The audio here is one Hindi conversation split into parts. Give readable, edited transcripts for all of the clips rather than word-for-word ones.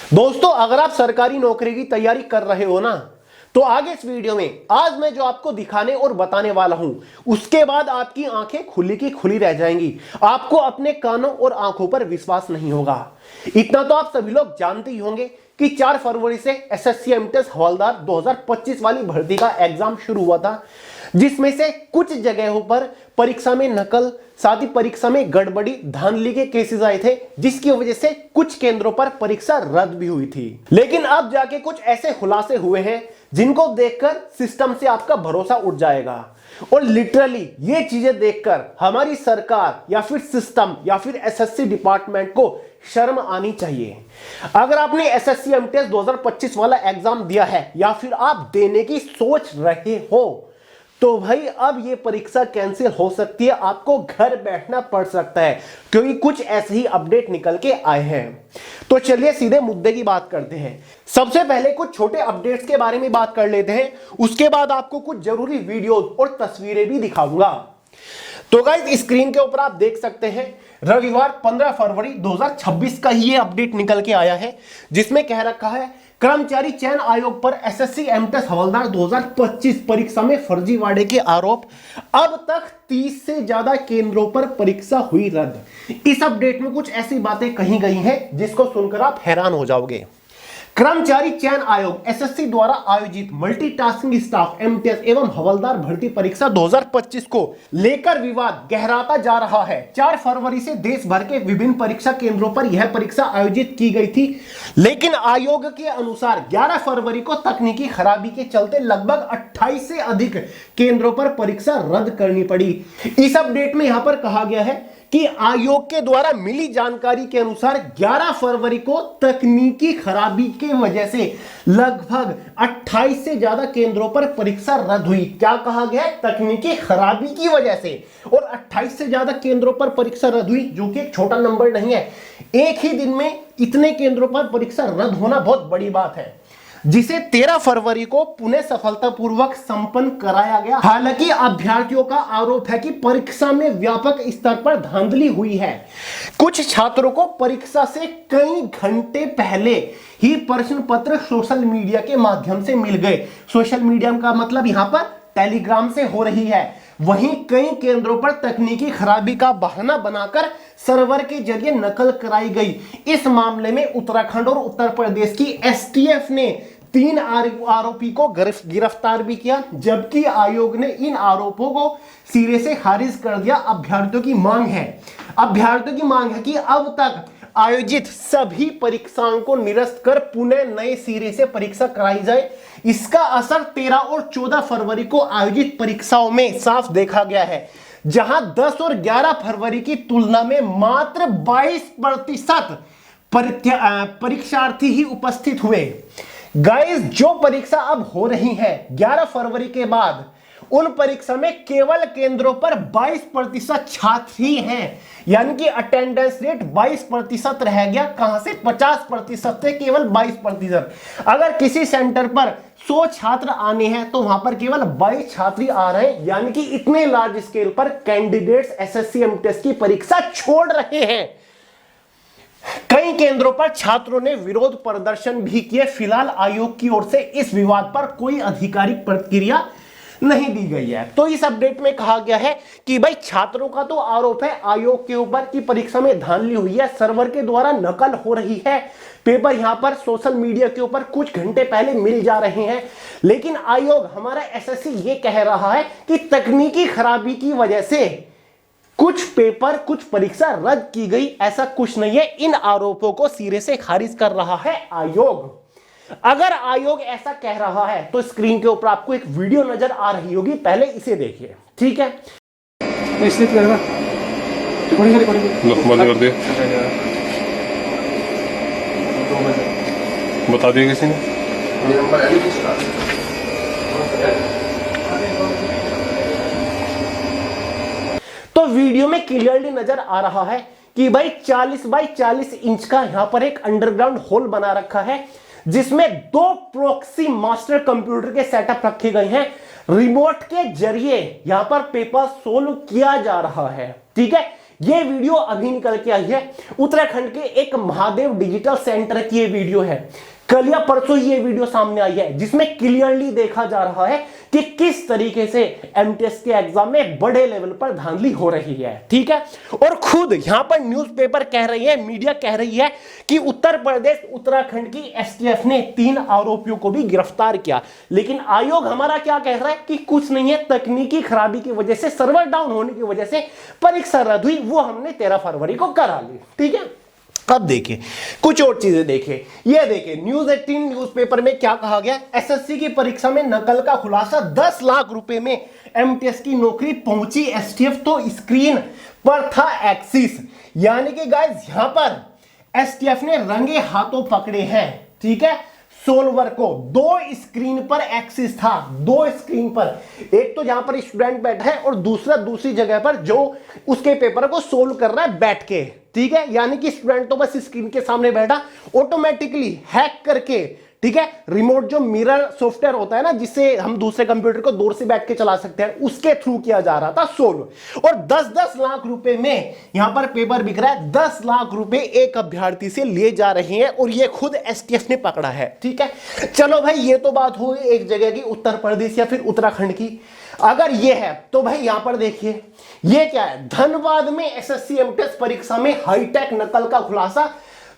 दोस्तों, अगर आप सरकारी नौकरी की तैयारी कर रहे हो ना, तो आगे इस वीडियो में आज मैं जो आपको दिखाने और बताने वाला हूं, उसके बाद आपकी आंखें खुली की खुली रह जाएंगी। आपको अपने कानों और आंखों पर विश्वास नहीं होगा। इतना तो आप सभी लोग जानते ही होंगे कि 4 फरवरी से एसएससी एमटीएस हवलदार 2025 वाली भर्ती का एग्जाम शुरू हुआ था, जिसमें से कुछ जगहों पर परीक्षा में नकल, साथ ही परीक्षा में गड़बड़ी, धांधली के केसेस आए थे, जिसकी वजह से कुछ केंद्रों पर परीक्षा रद्द भी हुई थी। लेकिन अब जाके कुछ ऐसे खुलासे हुए हैं जिनको देखकर सिस्टम से आपका भरोसा उठ जाएगा। और लिटरली ये चीजें देखकर हमारी सरकार या फिर सिस्टम या फिर एसएससी डिपार्टमेंट को शर्म आनी चाहिए। अगर आपने एसएससी एमटीएस 2025 वाला एग्जाम दिया है या फिर आप देने की सोच रहे हो, तो भाई अब ये परीक्षा कैंसिल हो सकती है, आपको घर बैठना पड़ सकता है, क्योंकि कुछ ऐसे ही अपडेट निकल के आए हैं। तो चलिए सीधे मुद्दे की बात करते हैं। सबसे पहले कुछ छोटे अपडेट्स के बारे में बात कर लेते हैं, उसके बाद आपको कुछ जरूरी वीडियो और तस्वीरें भी दिखाऊंगा। तो गाइस, स्क्रीन के ऊपर आप देख सकते हैं, रविवार 15 फरवरी 2026 का ये अपडेट निकल के आया है, जिसमें कह रखा है कर्मचारी चयन आयोग पर एसएससी एमटीएस हवलदार 2025 परीक्षा में फर्जीवाड़े के आरोप। अब तक 30 से ज्यादा केंद्रों पर परीक्षा हुई रद्द। इस अपडेट में कुछ ऐसी बातें कही गई हैं जिसको सुनकर आप हैरान हो जाओगे। कर्मचारी चयन आयोग एसएससी द्वारा आयोजित मल्टीटास्किंग स्टाफ एमटीएस एवं हवलदार भर्ती परीक्षा 2025 को लेकर विवाद गहराता जा रहा है। 4 फरवरी से देश भर के विभिन्न परीक्षा केंद्रों पर यह परीक्षा आयोजित की गई थी, लेकिन आयोग के अनुसार 11 फरवरी को तकनीकी खराबी के चलते लगभग 28 से अधिक केंद्रों पर परीक्षा रद्द करनी पड़ी। इस अपडेट में यहां पर कहा गया है कि आयोग के द्वारा मिली जानकारी के अनुसार 11 फरवरी को तकनीकी खराबी की वजह से लगभग 28 से ज्यादा केंद्रों पर परीक्षा रद्द हुई। क्या कहा गया है? तकनीकी खराबी की वजह से। और 28 से ज्यादा केंद्रों पर परीक्षा रद्द हुई, जो कि एक छोटा नंबर नहीं है। एक ही दिन में इतने केंद्रों पर परीक्षा रद्द होना बहुत बड़ी बात है, जिसे 13 फरवरी को पुणे सफलतापूर्वक संपन्न कराया गया। हालांकि अभ्यर्थियों का आरोप है कि परीक्षा में व्यापक स्तर पर धांधली हुई है। कुछ छात्रों को परीक्षा से कई घंटे पहले ही प्रश्न पत्र सोशल मीडिया के माध्यम से मिल गए। सोशल मीडिया का मतलब यहां पर टेलीग्राम से हो रही है। वहीं कई केंद्रों पर तकनीकी खराबी का बहाना बनाकर सर्वर के जरिए नकल कराई गई। इस मामले में उत्तराखंड और उत्तर प्रदेश की एसटीएफ ने 3 आरोपी को गिरफ्तार भी किया, जबकि आयोग ने इन आरोपों को सिरे से खारिज कर दिया। अभ्यर्थियों की मांग है कि अब तक आयोजित सभी परीक्षाओं को निरस्त कर पुनः नए सिरे से परीक्षा कराई जाए। इसका असर 13 और 14 फरवरी को आयोजित परीक्षाओं में साफ देखा गया है, जहां 10 और 11 फरवरी की तुलना में मात्र 22% परीक्षार्थी ही उपस्थित हुए। गाइस, जो परीक्षा अब हो रही है 11 फरवरी के बाद, उन परीक्षा में केवल केंद्रों पर 22% छात्र ही हैं, यानी कि अटेंडेंस रेट 22% रह गया। कहां से? 50% से केवल 22%। अगर किसी सेंटर पर 100 छात्र आने हैं तो वहां पर केवल 22 छात्र ही आ रहे हैं, यानी कि इतने लार्ज स्केल पर कैंडिडेट्स एसएससी एमटीएस की परीक्षा छोड़ रहे हैं। कई केंद्रों पर छात्रों ने विरोध प्रदर्शन भी किए। फिलहाल आयोग की ओर से इस विवाद पर कोई आधिकारिक प्रतिक्रिया नहीं दी गई है। तो इस अपडेट में कहा गया है कि भाई छात्रों का तो आरोप है आयोग के ऊपर कि परीक्षा में धांधली हुई है, सर्वर के द्वारा नकल हो रही है, पेपर यहां पर सोशल मीडिया के ऊपर कुछ घंटे पहले मिल जा रहे हैं। लेकिन आयोग, हमारा एसएससी, ये कह रहा है कि तकनीकी खराबी की वजह से कुछ पेपर, कुछ परीक्षा रद्द की गई। ऐसा कुछ नहीं है। इन आरोपों को सिरे से खारिज कर रहा है आयोग। अगर आयोग ऐसा कह रहा है तो स्क्रीन के ऊपर आपको एक वीडियो नजर आ रही होगी, पहले इसे देखिए, ठीक है? बता दिया किसी ने? तो वीडियो में क्लियरली नजर आ रहा है कि भाई 40 बाई 40 इंच का यहां पर एक अंडरग्राउंड होल बना रखा है, जिसमें 2 प्रॉक्सी मास्टर कंप्यूटर के सेटअप रखे गए हैं। रिमोट के जरिए यहां पर पेपर सोल्व किया जा रहा है, ठीक है? ये वीडियो अभी निकल के आई है, उत्तराखंड के एक महादेव डिजिटल सेंटर की ये वीडियो है। कल या परसों ये वीडियो सामने आई है, जिसमें क्लियरली देखा जा रहा है कि किस तरीके से एमटीएस के एग्जाम में बड़े लेवल पर धांधली हो रही है। ठीक है, और खुद यहां पर न्यूज़पेपर कह रही है, मीडिया कह रही है कि उत्तर प्रदेश उत्तराखंड की एसटीएफ ने 3 आरोपियों को भी गिरफ्तार किया। लेकिन आयोग हमारा क्या कह रहा है कि कुछ नहीं है, तकनीकी खराबी की वजह से, सर्वर डाउन होने की वजह से परीक्षा रद्द हुई, वो हमने 13 फरवरी को करा ली। ठीक है, अब देखिए कुछ और चीजें देखिए। ये देखिए न्यूज 18 न्यूज़पेपर में क्या कहा गया, एसएससी की परीक्षा में नकल का खुलासा, 10 लाख रुपए में एमटीएस की नौकरी पहुंची एसटीएफ, तो स्क्रीन पर था एक्सिस। यानी कि गाइस यहां पर एसटीएफ ने रंगे हाथों पकड़े हैं। ठीक है, सोल्वर को 2 स्क्रीन पर एक्सिस था, 2 स्क्रीन पर, एक तो जहां पर स्टूडेंट बैठा है और दूसरा दूसरी जगह पर जो उसके पेपर को सोल्व कर रहा है बैठ के। ठीक है, यानी कि स्टूडेंट तो बस स्क्रीन के सामने बैठा, ऑटोमेटिकली हैक करके, ठीक है, रिमोट जो मिरर सॉफ्टवेयर होता है ना, जिससे हम दूसरे कंप्यूटर को दूर से बैठ के चला सकते हैं, उसके थ्रू किया जा रहा था सोल्व। और 10-10 लाख रुपए में यहां पर पेपर बिक रहा है, 10 लाख रुपए एक अभ्यर्थी से लिए जा रहे हैं और ये खुद एसटीएफ ने पकड़ा है। ठीक है, चलो भाई ये तो बात हुई एक जगह की, उत्तर प्रदेश या फिर उत्तराखंड की। अगर ये है तो भाई यहां पर देखिए ये क्या है, धनबाद में एसएससी एमटीएस परीक्षा में हाईटेक नकल का खुलासा,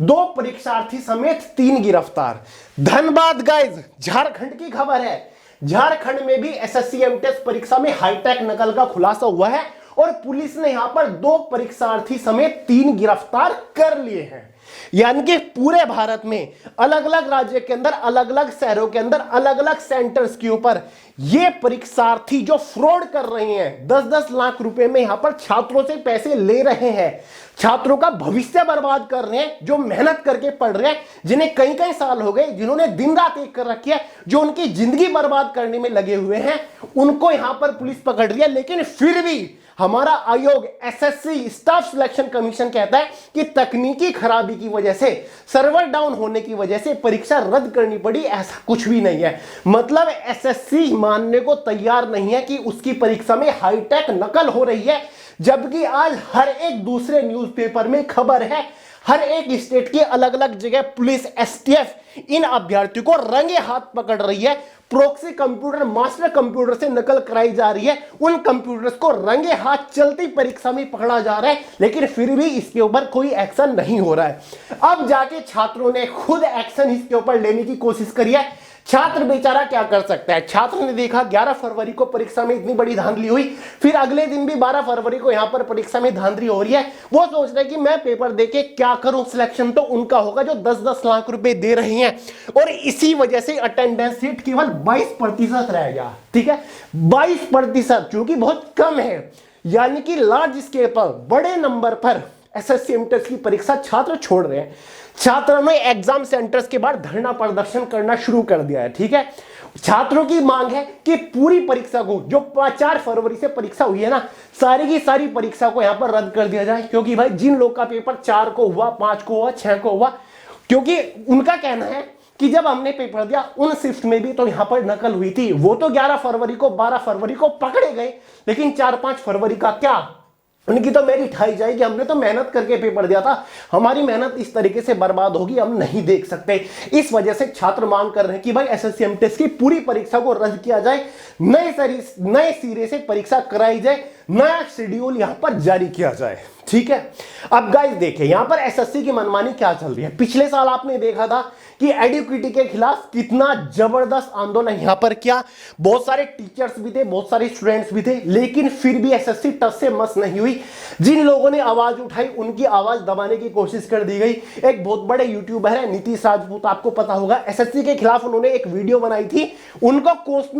2 परीक्षार्थी समेत 3 गिरफ्तार। धनबाद गाइज झारखंड की खबर है, झारखंड में भी एसएससी एमटीएस परीक्षा में हाईटेक नकल का खुलासा हुआ है और पुलिस ने यहां पर 2 परीक्षार्थी समेत 3 गिरफ्तार कर लिए हैं। यानी कि पूरे भारत में अलग अलग राज्य के अंदर, अलग अलग शहरों के अंदर, अलग अलग सेंटर्स के ऊपर ये परीक्षार्थी जो फ्रॉड कर रहे हैं, 10-10 लाख रुपए में यहां पर छात्रों से पैसे ले रहे हैं, छात्रों का भविष्य बर्बाद कर रहे हैं, जो मेहनत करके पढ़ रहे हैं, जिन्हें कई कई साल हो गए, जिन्होंने दिन रात एक कर रखी है, जो उनकी जिंदगी बर्बाद करने में लगे हुए हैं, उनको यहां पर पुलिस पकड़ रही है। लेकिन फिर भी हमारा आयोग एसएससी स्टाफ सिलेक्शन कमीशन कहता है कि तकनीकी खराबी की वजह से, सर्वर डाउन होने की वजह से परीक्षा रद्द करनी पड़ी। ऐसा कुछ भी नहीं है, मतलब एसएससी मानने को तैयार नहीं है कि उसकी परीक्षा में हाईटेक नकल हो रही है, जबकि आज हर एक दूसरे न्यूज़पेपर में खबर है, हर एक स्टेट की अलग अलग जगह पुलिस, एसटीएफ इन अभ्यर्थियों को रंगे हाथ पकड़ रही है। प्रॉक्सी कंप्यूटर, मास्टर कंप्यूटर से नकल कराई जा रही है, उन कंप्यूटर्स को रंगे हाथ चलती परीक्षा में पकड़ा जा रहा है, लेकिन फिर भी इसके ऊपर कोई एक्शन नहीं हो रहा है। अब जाके छात्रों ने खुद एक्शन इसके ऊपर लेने की कोशिश करी है। छात्र बेचारा क्या कर सकता है, छात्र ने देखा 11 फरवरी को परीक्षा में इतनी बड़ी धांधली हुई, फिर अगले दिन भी 12 फरवरी को यहां पर परीक्षा में धांधली हो रही है, वो सोच रहे कि मैं पेपर देके क्या करूं, सिलेक्शन तो उनका होगा जो 10-10 लाख रुपए दे रहे हैं, और इसी वजह से अटेंडेंस रेट केवल 22% रह गया। ठीक है, 22%, जो कि बहुत कम है। यानी कि लार्ज स्केल पर, बड़े नंबर पर एसएससी एमटीएस की परीक्षा छात्र छोड़ रहे हैं। छात्रों ने एग्जाम सेंटर्स के बाहर धरना प्रदर्शन करना शुरू कर दिया है। ठीक है, छात्रों की मांग है कि पूरी परीक्षा को, जो 4 फरवरी से परीक्षा हुई है ना, सारी की सारी परीक्षा को यहां पर रद्द कर दिया जाए। क्योंकि भाई जिन लोग का पेपर 4 को हुआ, 5 को हुआ, 6 को हुआ, क्योंकि उनका कहना है कि जब हमने पेपर दिया उन शिफ्ट में भी तो यहां पर नकल हुई थी, वो तो 11 फरवरी को, 12 फरवरी को पकड़े गए, लेकिन 4-5 फरवरी का क्या, उनकी तो मेरी ठाई जाएगी, हमने तो मेहनत करके पेपर दिया था, हमारी मेहनत इस तरीके से बर्बाद होगी, हम नहीं देख सकते। इस वजह से छात्र मांग कर रहे हैं कि भाई एसएससी एमटीएस की पूरी परीक्षा को रद्द किया जाए, नए सिरे से परीक्षा कराई जाए, नया शेड्यूल यहां पर जारी किया जाए। ठीक है, अब गाइस देखिए यहां पर एसएससी की मनमानी क्या चल रही है। पिछले साल आपने देखा था कि एडुकेटी के खिलाफ कितना जबरदस्त आंदोलन यहां पर किया, बहुत सारे टीचर्स भी थे, बहुत सारे स्टूडेंट्स भी थे, लेकिन फिर भी एसएससी टस से मस नहीं हुई। जिन लोगों ने आवाज उठाई उनकी आवाज दबाने की कोशिश कर दी गई। एक बहुत बड़े यूट्यूबर है नीतीश राजपूत, आपको पता होगा, एसएससी के खिलाफ उन्होंने एक वीडियो बनाई थी, उनको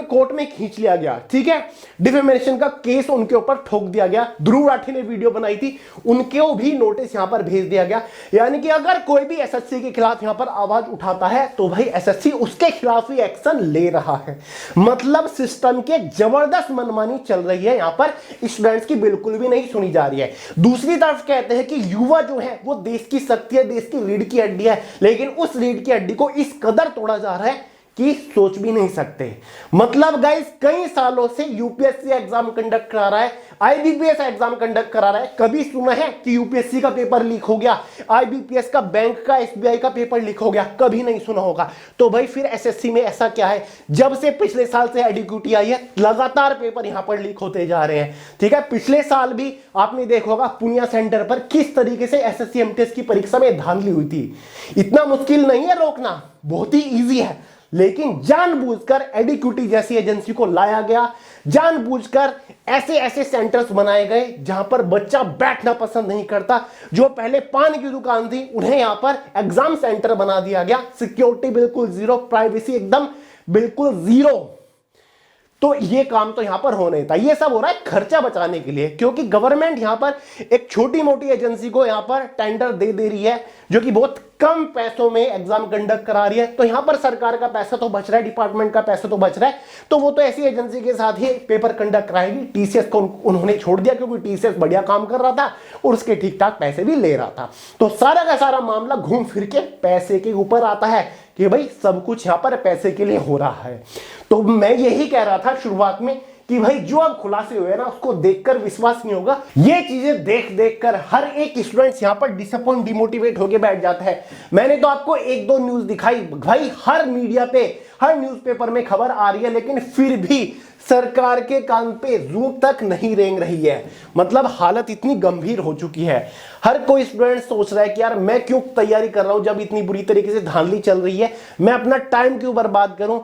कोर्ट में खींच लिया गया। ठीक है, डिफेमेशन का केस उनके ऊपर ठोक दिया गया। ध्रुव राठी ने वीडियो बनाई थी, उनको भी नोटिस यहां पर भेज दिया गया। यानी कि अगर कोई भी एसएससी के खिलाफ यहां पर आवाज उठाता है तो भाई एसएससी उसके खिलाफ ही एक्शन ले रहा है। मतलब सिस्टम के जबरदस्त मनमानी चल रही है, यहां पर स्टूडेंट्स की बिल्कुल भी नहीं सुनी जा रही है। दूसरी तरफ कहते हैं कि युवा जो है वो देश की शक्ति है, देश की रीढ़ की हड्डी है, लेकिन उस रीढ़ की हड्डी को इस कदर तोड़ा जा रहा है कि सोच भी नहीं सकते। मतलब गाइस कई सालों से यूपीएससी एग्जाम कंडक्ट करा रहा है, आईबीपीएस एग्जाम कंडक्ट करा रहा है। कभी सुना है कि यूपीएससी का पेपर लीक हो गया, आईबीपीएस का, बैंक का, एसबीआई का पेपर लीक हो गया? कभी नहीं सुना होगा। तो भाई फिर एसएससी में ऐसा क्या है? जब से पिछले साल से एडीक्यूटी आई है लगातार पेपर यहां पर लीक होते जा रहे हैं। ठीक है, पिछले साल भी आपने देखा होगा पुनिया सेंटर पर किस तरीके से एसएससी एमटीएस की परीक्षा में धांधली हुई थी। इतना मुश्किल नहीं है रोकना, बहुत ही ईजी है, लेकिन जानबूझकर एडीक्यूटी जैसी एजेंसी को लाया गया, जानबूझकर ऐसे ऐसे सेंटर्स बनाए गए जहां पर बच्चा बैठना पसंद नहीं करता। जो पहले पान की दुकान थी उन्हें यहां पर एग्जाम सेंटर बना दिया गया। सिक्योरिटी बिल्कुल जीरो, प्राइवेसी एकदम बिल्कुल जीरो। तो ये काम तो यहां पर हो नहीं था। ये सब हो रहा है खर्चा बचाने के लिए, क्योंकि गवर्नमेंट यहां पर एक छोटी मोटी एजेंसी को यहां पर टेंडर दे रही है जो कि बहुत कम पैसों में एग्जाम कंडक्ट करा रही है। तो यहां पर सरकार का पैसा तो बच रहा है, डिपार्टमेंट का पैसा तो बच रहा है, तो वो तो ऐसी एजेंसी के साथ ही पेपर कंडक्ट कराएगी। टीसीएस को उन्होंने छोड़ दिया क्योंकि टीसीएस बढ़िया काम कर रहा था और उसके ठीक ठाक पैसे भी ले रहा था। तो सारा का सारा मामला घूम फिर के पैसे के ऊपर आता है कि भाई सब कुछ यहां पर पैसे के लिए हो रहा है। तो मैं यही कह रहा था शुरुआत में कि भाई जो अब खुलासे हुए ना उसको देखकर विश्वास नहीं होगा। ये चीजें देख देख कर हर एक स्टूडेंट्स यहां पर डिसअपॉइंट, डिमोटिवेट होकर बैठ जाता है। मैंने तो आपको एक दो न्यूज दिखाई, भाई हर मीडिया पे, हर न्यूज़पेपर में खबर आ रही है, लेकिन फिर भी सरकार के कान पे जू तक नहीं रेंग रही है। मतलब हालत इतनी गंभीर हो चुकी है। हर कोई स्टूडेंट सोच रहा है कि यार मैं क्यों तैयारी कर रहा हूं जब इतनी बुरी तरीके से धांधली चल रही है, मैं अपना टाइम क्यों बर्बाद करूं।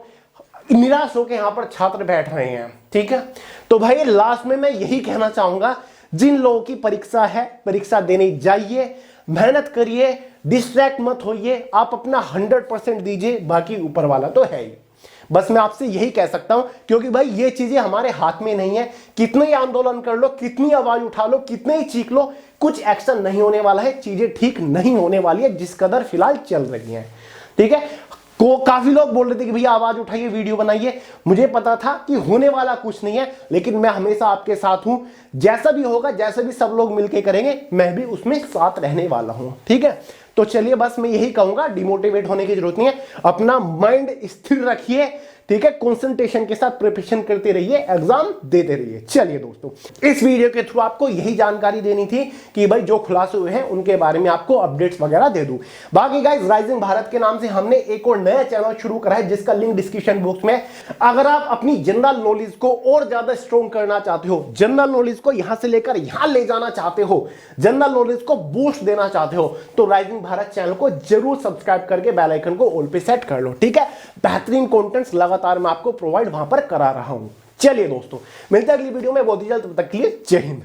निराश होकर यहां पर छात्र बैठ रहे हैं। ठीक है, तो भाई लास्ट में मैं यही कहना चाहूंगा, जिन लोगों की परीक्षा है परीक्षा देने जाइए, मेहनत करिए, डिस्ट्रैक्ट मत होइए, आप अपना 100% दीजिए, बाकी ऊपर वाला तो है ही। बस मैं आपसे यही कह सकता हूं, क्योंकि भाई ये चीजें हमारे हाथ में नहीं है। कितने ही आंदोलन कर लो, कितनी आवाज उठा लो, कितने ही चीख लो, कुछ एक्शन नहीं होने वाला है, चीजें ठीक नहीं होने वाली है जिस कदर फिलहाल चल रही हैं। ठीक है, काफी लोग बोल रहे थे कि भैया आवाज उठाइए, वीडियो बनाइए। मुझे पता था कि होने वाला कुछ नहीं है, लेकिन मैं हमेशा आपके साथ हूं। जैसा भी होगा, जैसे भी सब लोग मिलकर करेंगे, मैं भी उसमें साथ रहने वाला हूं। ठीक है, तो चलिए बस मैं यही कहूंगा, डिमोटिवेट होने की जरूरत नहीं है, अपना माइंड स्थिर रखिए। ठीक है, कंसंट्रेशन के साथ प्रिपरेशन करते रहिए, एग्जाम देते रहिए। चलिए दोस्तों, इस वीडियो के थ्रू आपको यही जानकारी देनी थी कि भाई जो खुलासे हुए हैं उनके बारे में आपको अपडेट्स वगैरह दे दूं। बाकी गाइस, राइजिंग भारत के नाम से हमने एक और नया चैनल शुरू करा है जिसका लिंक डिस्क्रिप्शन बॉक्स में। अगर आप अपनी जनरल नॉलेज को और ज्यादा स्ट्रॉन्ग करना चाहते हो, जनरल नॉलेज को यहां से लेकर यहां ले जाना चाहते हो, जनरल नॉलेज को बूस्ट देना चाहते हो, तो राइजिंग भारत चैनल को जरूर सब्सक्राइब करके बेल आइकन को ऑल पे सेट कर लो। ठीक है, बेहतरीन कंटेंट्स लगातार मैं आपको प्रोवाइड वहां पर करा रहा हूं। चलिए दोस्तों, मिलते हैं अगली वीडियो में बहुत ही जल्द। तब तक के लिए जय हिंद।